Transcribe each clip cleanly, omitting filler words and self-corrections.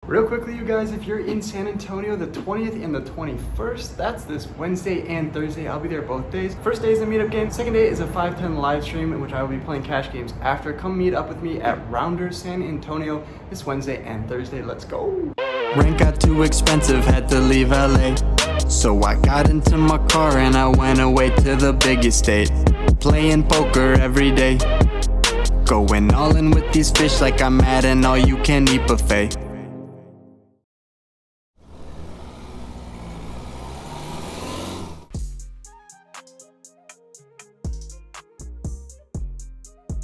Real quickly, you guys, if you're in San Antonio the 20th and the 21st, that's this Wednesday and Thursday. I'll be there both days. First day is a meetup game. Second day is a 510 live stream in which I will be playing cash games after. Come meet up with me at Rounders San Antonio this Wednesday and Thursday. Let's go. Rent got too expensive, had to leave LA. So I got into my car and I went away to the biggest state. Playing poker every day. Going all in with these fish like I'm at an all-you-can-eat buffet.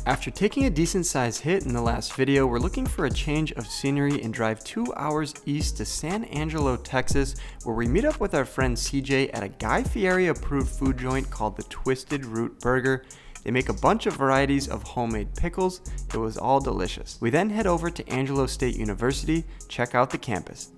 After taking a decent sized hit in the last video, we're looking for a change of scenery and drive 2 hours east to San Angelo, Texas, where we meet up with our friend CJ at a Guy Fieri approved food joint called the Twisted Root Burger. They make a bunch of varieties of homemade pickles. It was all delicious. We then head over to Angelo State University, check out the campus.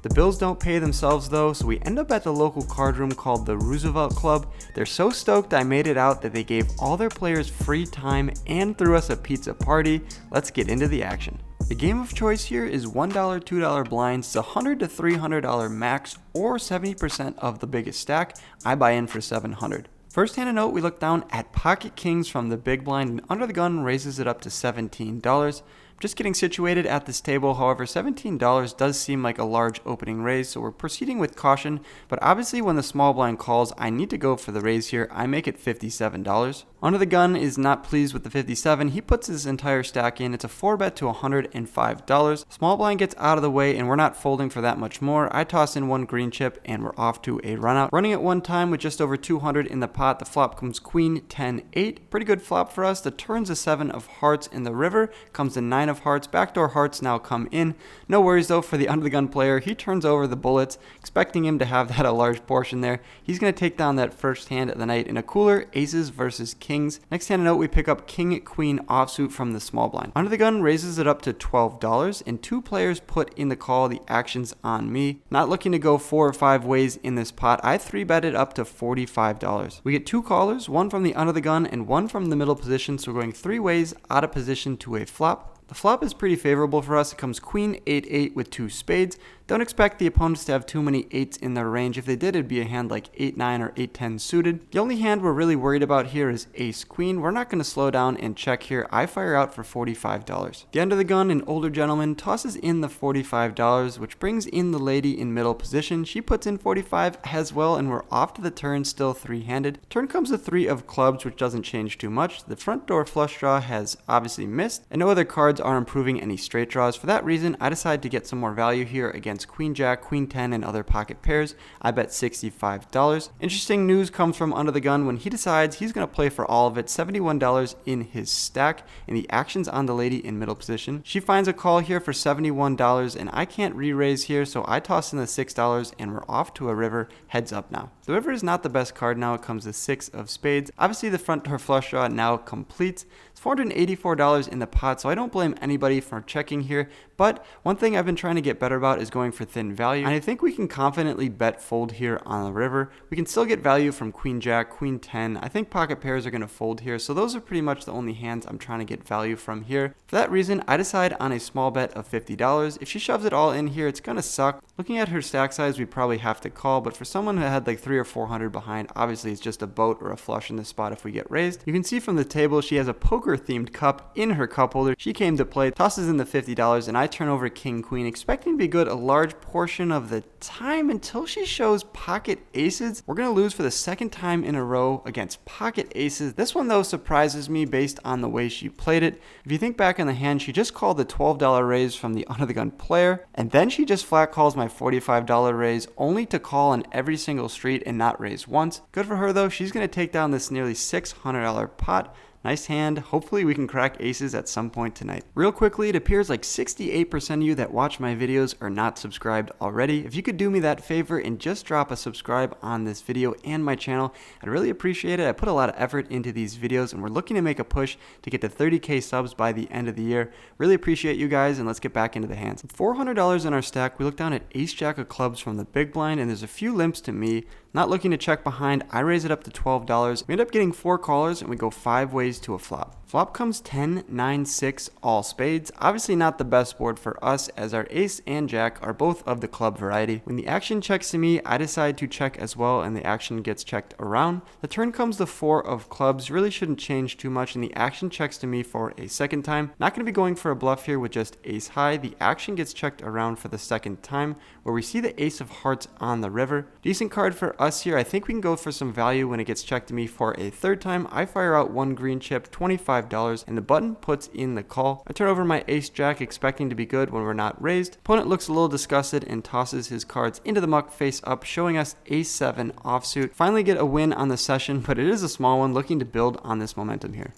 The bills don't pay themselves though, so we end up at the local card room called the Roosevelt Club. They're so stoked I made it out that they gave all their players free time and threw us a pizza party. Let's get into the action. The game of choice here is $1, $2 blinds. It's $100 to $300 max or 70% of the biggest stack. I buy in for $700. First hand of note, we look down at pocket kings from the big blind, and under the gun raises it up to $17. Just getting situated at this table, however, $17 does seem like a large opening raise, so we're proceeding with caution, but obviously when the small blind calls, I need to go for the raise here. I make it $57. Under the gun is not pleased with the 57. He puts his entire stack in. It's a 4-bet to $105. Small blind gets out of the way, and we're not folding for that much more. I toss in one green chip, and we're off to a run out. Running at one time with just over 200 in the pot, the flop comes queen 10-8. Pretty good flop for us. The turn's a 7 of hearts in the river, comes a 9 of hearts. Backdoor hearts now come in. No worries though for the under the gun player. He turns over the bullets, expecting him to have that a large portion there. He's going to take down that first hand of the night in a cooler, aces versus kings. Next hand of note, we pick up king queen offsuit from the small blind. Under the gun raises it up to $12, and two players put in the call. The action's on me. Not looking to go 4 or 5 ways in this pot. I 3-bet it up to $45. We get 2 callers, one from the under the gun and one from the middle position, so we're going 3 ways out of position to a flop. The flop is pretty favorable for us. It comes queen 8-8 with 2 spades. Don't expect the opponents to have too many 8s in their range. If they did, it'd be a hand like 8-9 or 8-10 suited. The only hand we're really worried about here is ace-queen. We're not going to slow down and check here. I fire out for $45. The under the gun, an older gentleman, tosses in the $45, which brings in the lady in middle position. She puts in 45 as well, and we're off to the turn, still 3-handed. Turn comes a 3 of clubs, which doesn't change too much. The front door flush draw has obviously missed, and no other cards are improving any straight draws. For that reason, I decide to get some more value here against queen jack, queen 10, and other pocket pairs. I bet $65. Interesting news comes from under the gun when he decides he's going to play for all of it, $71 in his stack, and the action's on the lady in middle position. She finds a call here for $71, and I can't re-raise here, so I toss in the $6, and we're off to a river. Heads up now. The river is not the best card now. It comes the 6 of spades. Obviously, the front door flush draw now completes. It's $484 in the pot, so I don't blame anybody for checking here, but one thing I've been trying to get better about is going for thin value, and I think we can confidently bet fold here on the river. We can still get value from queen jack, queen 10. I think pocket pairs are going to fold here, so those are pretty much the only hands I'm trying to get value from here. For that reason, I decide on a small bet of $50. If she shoves it all in here, it's going to suck. Looking at her stack size, we probably have to call, but for someone who had like 300 or 400 behind, obviously it's just a boat or a flush in this spot if we get raised. You can see from the table she has a poker themed cup in her cup holder. She came to play, tosses in the $50, and I turn over king queen, expecting to be good a large portion of the time until she shows pocket aces. We're going to lose for the second time in a row against pocket aces. This one though surprises me based on the way she played it. If you think back in the hand, she just called the $12 raise from the under the gun player, and then she just flat calls my $45 raise, only to call on every single street and not raise once. Good for her though. She's going to take down this nearly $600 pot. Nice hand. Hopefully we can crack aces at some point tonight. Real quickly, it appears like 68% of you that watch my videos are not subscribed already. If you could do me that favor and just drop a subscribe on this video and my channel, I'd really appreciate it. I put a lot of effort into these videos, and we're looking to make a push to get to 30K subs by the end of the year. Really appreciate you guys, and let's get back into the hands. $400 in our stack, we look down at ace jack of clubs from the big blind, and there's a few limps to me. Not looking to check behind, I raise it up to $12. We end up getting 4 callers and we go 5 ways to a flop. Flop comes 10, 9, 6, all spades. Obviously not the best board for us as our ace and jack are both of the club variety. When the action checks to me, I decide to check as well and the action gets checked around. The turn comes the 4 of clubs, really shouldn't change too much and the action checks to me for a second time. Not going to be going for a bluff here with just ace high. The action gets checked around for the second time where we see the ace of hearts on the river. Decent card for us here. I think we can go for some value when it gets checked to me for a third time. I fire out 1 green chip, $25. And the button puts in the call. I turn over my ace jack expecting to be good when we're not raised. Opponent looks a little disgusted and tosses his cards into the muck face up, showing us ace 7 offsuit. Finally get a win on the session, but it is a small one, looking to build on this momentum here.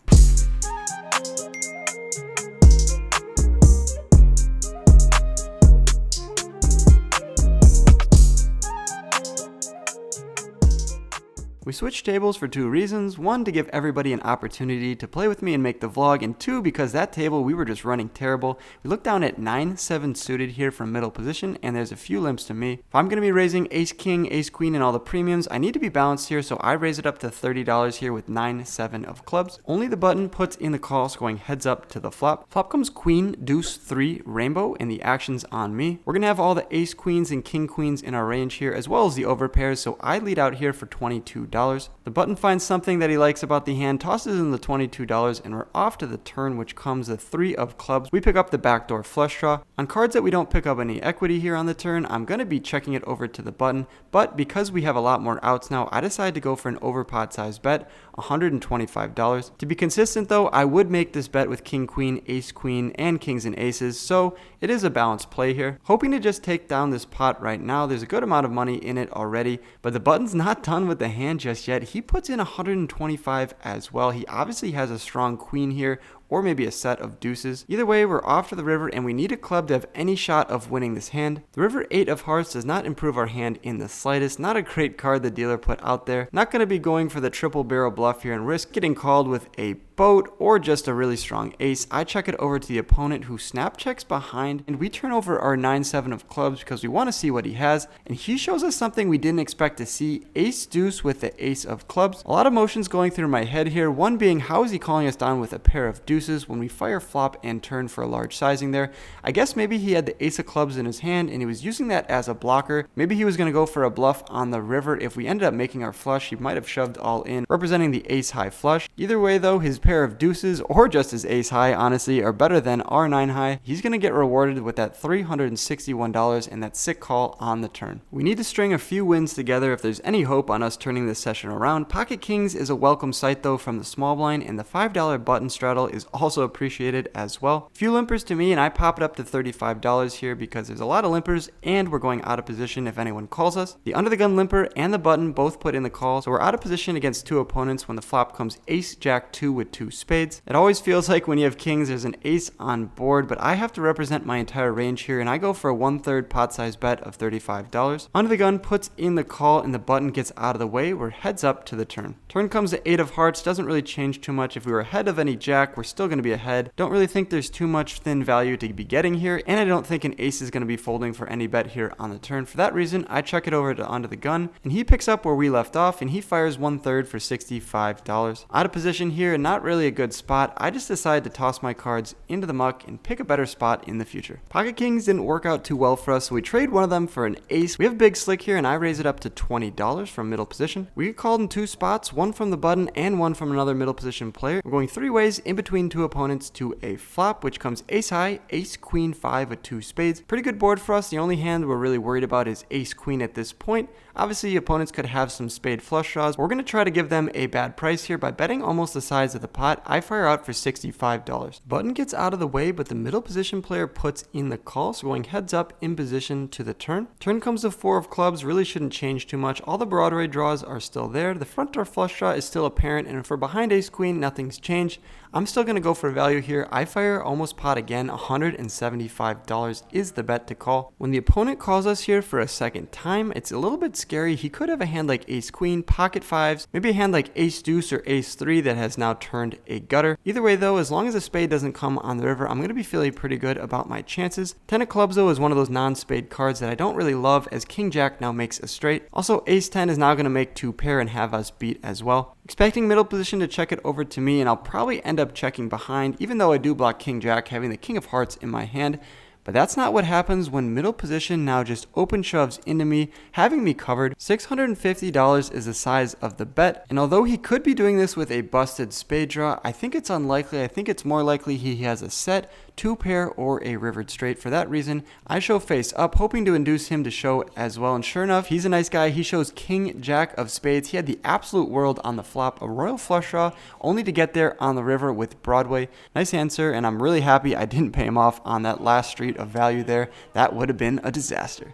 We switched tables for 2 reasons. 1, to give everybody an opportunity to play with me and make the vlog, and 2, because that table we were just running terrible. We look down at 9-7 suited here from middle position, and there's a few limps to me. If I'm going to be raising ace king, ace queen, and all the premiums, I need to be balanced here, so I raise it up to $30 here with 9-7 of clubs. Only the button puts in the call, so going heads up to the flop. Flop comes queen, deuce, 3, rainbow, and the action's on me. We're going to have all the ace queens and king queens in our range here, as well as the overpairs, so I lead out here for $22. The button finds something that he likes about the hand, tosses in the $22, and we're off to the turn, which comes the 3 of clubs. We pick up the backdoor flush draw. On cards that we don't pick up any equity here on the turn, I'm going to be checking it over to the button, but because we have a lot more outs now, I decide to go for an overpot size bet, $125. To be consistent though, I would make this bet with king queen, ace queen, and kings and aces, so it is a balanced play here. Hoping to just take down this pot right now. There's a good amount of money in it already, but the button's not done with the hand just yet. He puts in 125 as well. He obviously has a strong queen here, or maybe a set of deuces. Either way, we're off to the river and we need a club to have any shot of winning this hand. The river 8 of hearts does not improve our hand in the slightest. Not a great card the dealer put out there. Not going to be going for the triple barrel bluff here and risk getting called with a boat or just a really strong ace. I check it over to the opponent who snap checks behind, and we turn over our 9-7 of clubs because we want to see what he has, and he shows us something we didn't expect to see. Ace deuce with the ace of clubs. A lot of motions going through my head here. One being, how is he calling us down with a pair of deuces when we fire flop and turn for a large sizing there? I guess maybe he had the ace of clubs in his hand and he was using that as a blocker. Maybe he was going to go for a bluff on the river. If we ended up making our flush, he might have shoved all in, representing the ace high flush. Either way though, his pair of deuces, or just his ace high, honestly, are better than our 9 high. He's going to get rewarded with that $361 and that sick call on the turn. We need to string a few wins together if there's any hope on us turning this session around. Pocket kings is a welcome sight though from the small blind, and the $5 button straddle is also appreciated as well. Few limpers to me, and I pop it up to $35 here because there's a lot of limpers and we're going out of position if anyone calls us. The under the gun limper and the button both put in the call, so we're out of position against 2 opponents when the flop comes ace jack 2 with 2 spades. It always feels like when you have kings there's an ace on board, but I have to represent my entire range here and I go for a 1/3 pot size bet of $35. Under the gun puts in the call and the button gets out of the way. We're heads up to the turn. Turn comes the 8 of hearts. Doesn't really change too much. If we were ahead of any jack, we're still going to be ahead. Don't really think there's too much thin value to be getting here, and I don't think an ace is going to be folding for any bet here on the turn. For that reason, I check it over to under the gun and he picks up where we left off and he fires 1/3 for $65. Out of position here and not really a good spot. I just decided to toss my cards into the muck and pick a better spot in the future. Pocket kings didn't work out too well for us, so we trade one of them for an ace. We have big slick here and I raise it up to $20 from middle position. We get called in 2 spots, one from the button and one from another middle position player. We're going 3 ways in between 2 opponents to a flop, which comes ace high, ace queen 5 with 2 spades. Pretty good board for us. The only hand we're really worried about is ace queen at this point. Obviously, opponents could have some spade flush draws. We're going to try to give them a bad price here by betting almost the size of the pot. I fire out for $65. Button gets out of the way, but the middle position player puts in the call, so going heads up in position to the turn. Turn comes the 4 of clubs. Really shouldn't change too much. All the Broadway draws are still there. The front door flush draw is still apparent, and for behind ace queen, nothing's changed. I'm still going going to go for value here. I fire almost pot again. $175 is the bet to call. When the opponent calls us here for a second time, it's a little bit scary. He could have a hand like ace queen, pocket fives, maybe a hand like ace deuce or ace three that has now turned a gutter. Either way though, as long as a spade doesn't come on the river, I'm going to be feeling pretty good about my chances. 10 of clubs though is one of those non-spade cards that I don't really love, as king jack now makes a straight. Also, ace 10 is now going to make two pair and have us beat as well. Expecting middle position to check it over to me, and I'll probably end up checking behind, even though I do block king jack, having the king of hearts in my hand. But that's not what happens when middle position now just open shoves into me, having me covered. $650 is the size of the bet, and although he could be doing this with a busted spade draw, I think it's unlikely. I think it's more likely he has a set, two pair, or a rivered straight. For that reason, I show face up, hoping to induce him to show as well. And sure enough, he's a nice guy. He shows king jack of spades. He had the absolute world on the flop, a royal flush draw, only to get there on the river with Broadway. Nice answer, and I'm really happy I didn't pay him off on that last street of value there. That would have been a disaster.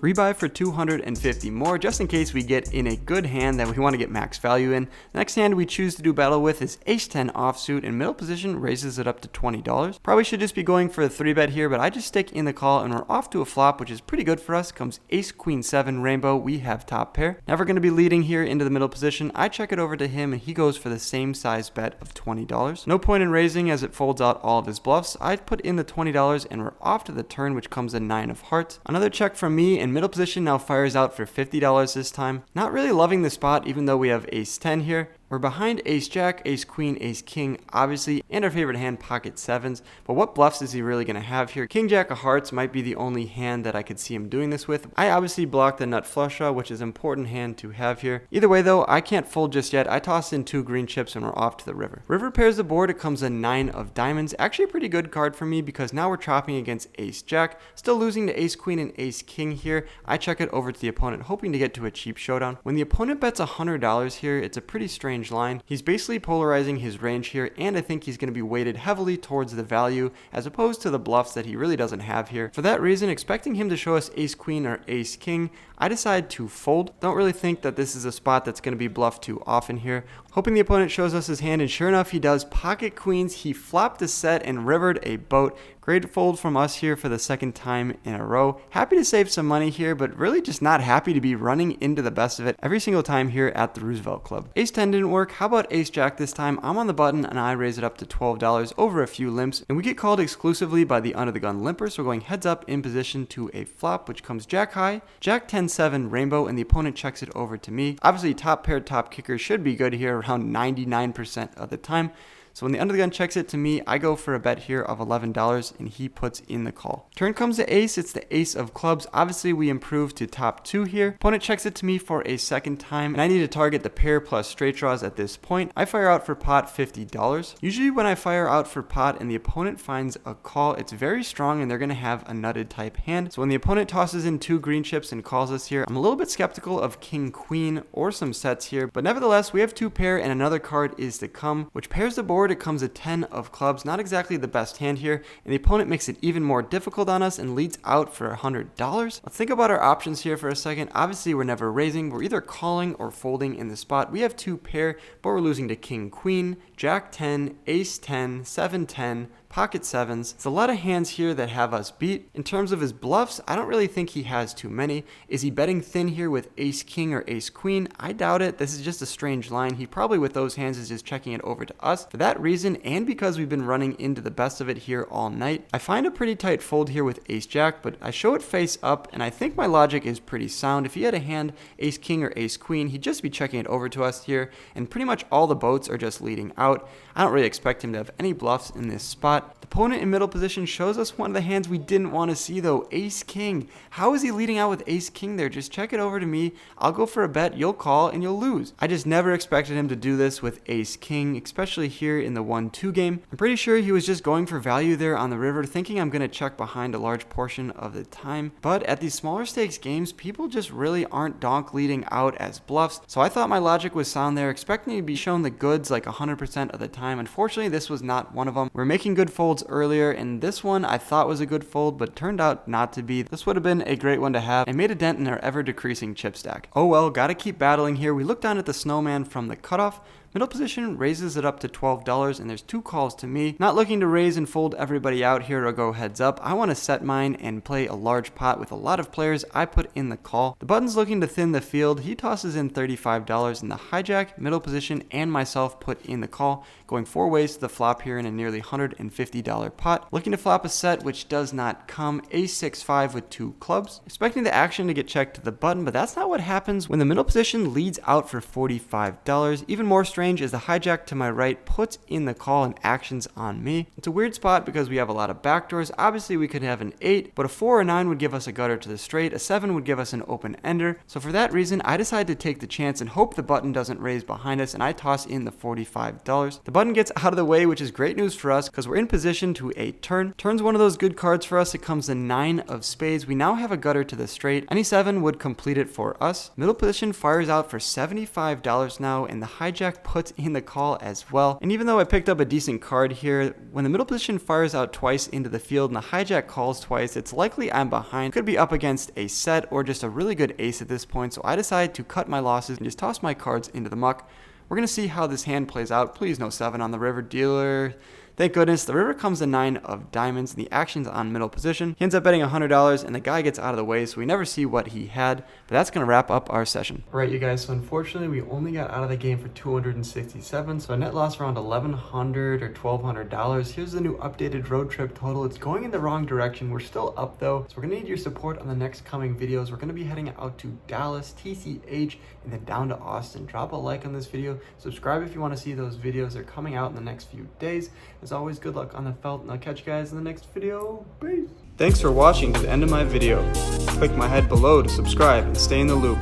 Rebuy for 250 more, just in case we get in a good hand that we want to get max value in. The next hand we choose to do battle with is ace 10 offsuit, and middle position raises it up to $20. Probably should just be going for a 3-bet here, but I just stick in the call, and we're off to a flop, which is pretty good for us. Comes ace queen 7 rainbow. We have top pair. Never going to be leading here into the middle position. I check it over to him, and he goes for the same size bet of $20. No point in raising as it folds out all of his bluffs. I put in the $20, and we're off to the turn, which comes a 9 of hearts. Another check from me, and middle position now fires out for $50 this time. Not really loving the spot, even though we have ace 10 here. We're behind ace jack, ace queen, ace king, obviously, and our favorite hand, pocket sevens. But what bluffs is he really going to have here? King jack of hearts might be the only hand that I could see him doing this with. I obviously blocked the nut flush draw, which is an important hand to have here. Either way though, I can't fold just yet. I toss in 2 green chips and we're off to the river. River pairs the board. It comes a 9 of diamonds. Actually a pretty good card for me, because now we're chopping against ace jack. Still losing to ace queen and ace king here. I check it over to the opponent, hoping to get to a cheap showdown. When the opponent bets $100 here, it's a pretty strange line. He's basically polarizing his range here, and I think he's going to be weighted heavily towards the value as opposed to the bluffs that he really doesn't have here. For that reason, expecting him to show us ace queen or ace king, I decide to fold. Don't really think that this is a spot that's going to be bluffed too often here. Hoping the opponent shows us his hand, and sure enough he does. Pocket queens. He flopped a set and rivered a boat. Great fold from us here for the second time in a row. Happy to save some money here, but really just not happy to be running into the best of it every single time here at the Roosevelt Club. Ace 10 didn't work. How about ace jack this time? I'm on the button and I raise it up to $12 over a few limps, and we get called exclusively by the under the gun limper, so we're going heads up in position to a flop, which comes jack high, jack 10-7 rainbow, and the opponent checks it over to me. Obviously top pair, top kicker should be good here around 99% of the time. So when the under the gun checks it to me, I go for a bet here of $11 and he puts in the call. Turn comes the ace. It's the ace of clubs. Obviously we improve to top 2 here. Opponent checks it to me for a second time, and I need to target the pair plus straight draws at this point. I fire out for pot $50. Usually when I fire out for pot and the opponent finds a call, it's very strong and they're going to have a nutted type hand. So when the opponent tosses in 2 green chips and calls us here, I'm a little bit skeptical of king queen or some sets here, but nevertheless we have 2 pair and another card is to come, which pairs the board. It comes a 10 of clubs. Not exactly the best hand here, and the opponent makes it even more difficult on us and leads out for $100. Let's think about our options here for a second. Obviously we're never raising. We're either calling or folding in the spot. We have 2 pair, but we're losing to king queen, jack 10, ace 10, 7-10, pocket sevens. It's a lot of hands here that have us beat. In terms of his bluffs, I don't really think he has too many. Is he betting thin here with ace king or ace queen? I doubt it. This is just a strange line. He probably with those hands is just checking it over to us. For that reason, and because we've been running into the best of it here all night, I find a pretty tight fold here with ace jack, but I show it face up, and I think my logic is pretty sound. If he had a hand ace king or ace queen, he'd just be checking it over to us here, and pretty much all the boats are just leading out. I don't really expect him to have any bluffs in this spot. The Opponent in middle position shows us one of the hands we didn't want to see though, ace king. How is he leading out with ace king there? Just check it over to me. I'll go for a bet, you'll call, and you'll lose. I just never expected him to do this with ace king, especially here in the 1-2 game. I'm pretty sure he was just going for value there on the river, thinking I'm going to check behind a large portion of the time. But at these smaller stakes games, people just really aren't donk leading out as bluffs. So I thought my logic was sound there, expecting to be shown the goods like 100% of the time. Unfortunately, this was not one of them. We're making good folds earlier, and this one I thought was a good fold, but turned out not to be. This would have been a great one to have and made a dent in our ever decreasing chip stack. Oh well, gotta keep battling here. We look down at the snowman from the cutoff. Middle position raises it up to $12, and there's 2 calls to me. Not looking to raise and fold everybody out here or go heads up. I want to set mine and play a large pot with a lot of players. I put in the call. The button's looking to thin the field. He tosses in $35 in the hijack. Middle position and myself put in the call, going 4 ways to the flop here in a nearly $150 pot. Looking to flop a set which does not come. Ace 6-5 with 2 clubs. Expecting the action to get checked to the button, but that's not what happens when the middle position leads out for $45. Even more strange is the hijack to my right puts in the call and actions on me. It's a weird spot because we have a lot of backdoors. Obviously we could have an 8, but a 4 or 9 would give us a gutter to the straight. A 7 would give us an open ender. So for that reason, I decided to take the chance and hope the button doesn't raise behind us, and I toss in the $45. The button gets out of the way, which is great news for us because we're in position to a turn. Turn's one of those good cards for us. It comes the 9 of spades. We now have a gutter to the straight. Any 7 would complete it for us. Middle position fires out for $75 now, and the hijack puts in the call as well. And even though I picked up a decent card here, when the middle position fires out twice into the field and the hijack calls twice, it's likely I'm behind. Could be up against a set or just a really good ace at this point, so I decided to cut my losses and just toss my cards into the muck. We're going to see how this hand plays out. Please no 7 on the river, dealer. Thank goodness. The river comes the 9 of diamonds, and the action's on middle position. He ends up betting $100, and the guy gets out of the way, so we never see what he had. But that's going to wrap up our session. All right, you guys, so unfortunately, we only got out of the game for $267, so a net loss around $1,100 or $1,200. Here's the new updated road trip total. It's going in the wrong direction. We're still up, though, so we're going to need your support on the next coming videos. We're going to be heading out to Dallas, TCH, and then down to Austin. Drop a like on this video. Subscribe if you want to see those videos. They're coming out in the next few days. As always, good luck on the felt, and I'll catch you guys in the next video. Peace. Thanks for watching to the end of my video. Click my head below to subscribe and stay in the loop.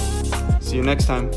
See you next time.